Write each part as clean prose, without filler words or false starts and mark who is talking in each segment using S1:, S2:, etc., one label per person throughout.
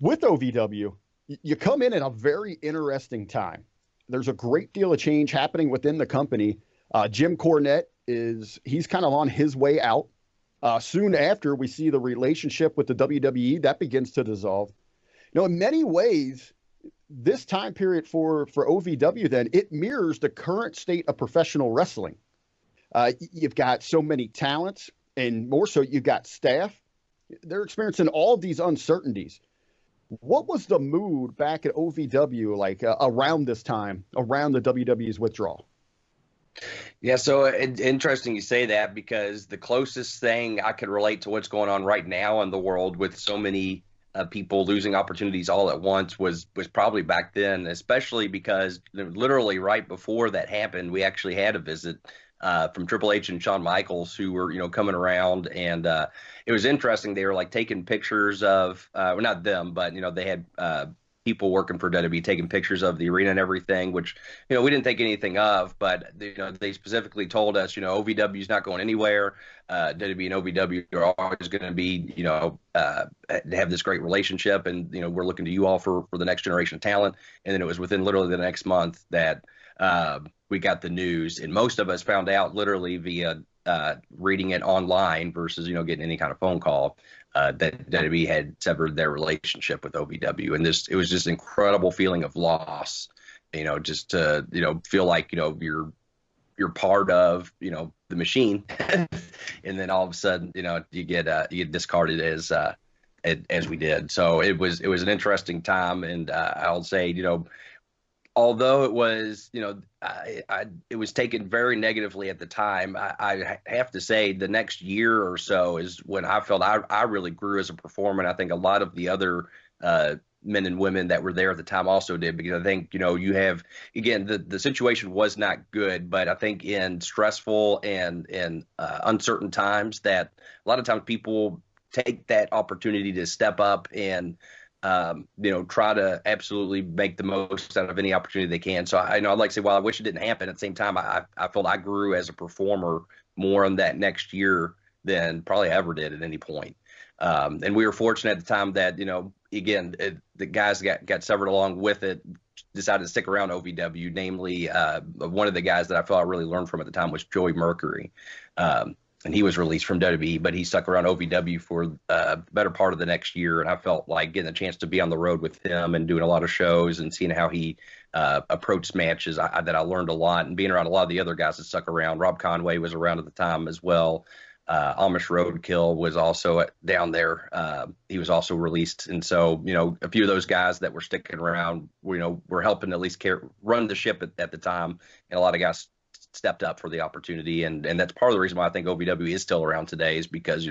S1: with OVW, you come in at a very interesting time. There's a great deal of change happening within the company. Jim Cornette he's kind of on his way out. Soon after, we see the relationship with the WWE that begins to dissolve. In many ways, this time period for OVW, then, it mirrors the current state of professional wrestling. You've got so many talents, and more so, you've got staff. They're experiencing all of these uncertainties. What was the mood back at OVW like around this time, around the WWE's withdrawal?
S2: Yeah, so interesting you say that, because the closest thing I could relate to what's going on right now in the world with so many people losing opportunities all at once was probably back then, especially because literally right before that happened, we actually had a visit from Triple H and Shawn Michaels, who were, coming around, and it was interesting. They were like taking pictures of, well, not them, but they had people working for WWE taking pictures of the arena and everything, which we didn't think anything of, but they specifically told us, OVW is not going anywhere. WWE and OVW are always going to be, have this great relationship, and we're looking to you all for the next generation of talent. And then it was within literally the next month that we got the news, and most of us found out literally via reading it online versus getting any kind of phone call, that WWE had severed their relationship with OVW. And it was just an incredible feeling of loss, just to feel like you're part of the machine, and then all of a sudden you get discarded as we did. So it was an interesting time, and I'll say although it was, it was taken very negatively at the time, I have to say the next year or so is when I felt I really grew as a performer. And I think a lot of the other men and women that were there at the time also did, because I think, you have, again, the situation was not good, but I think in stressful and uncertain times, that a lot of times people take that opportunity to step up and try to absolutely make the most out of any opportunity they can. So I'd like to say, well, I wish it didn't happen. At the same time, I felt I grew as a performer more in that next year than probably ever did at any point. And we were fortunate at the time that, again, the guys got severed along with it, decided to stick around OVW. Namely, one of the guys that I felt I really learned from at the time was Joey Mercury. And he was released from WWE, but he stuck around OVW for the better part of the next year. And I felt like getting a chance to be on the road with him and doing a lot of shows and seeing how he approached matches, that I learned a lot. And being around a lot of the other guys that stuck around. Rob Conway was around at the time as well. Amish Roadkill was also down there. He was also released. And so, a few of those guys that were sticking around, were helping at least run the ship at the time. And a lot of guys stepped up for the opportunity, and that's part of the reason why I think OVW is still around today, is because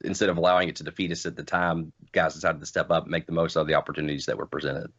S2: instead of allowing it to defeat us at the time, guys decided to step up and make the most of the opportunities that were presented.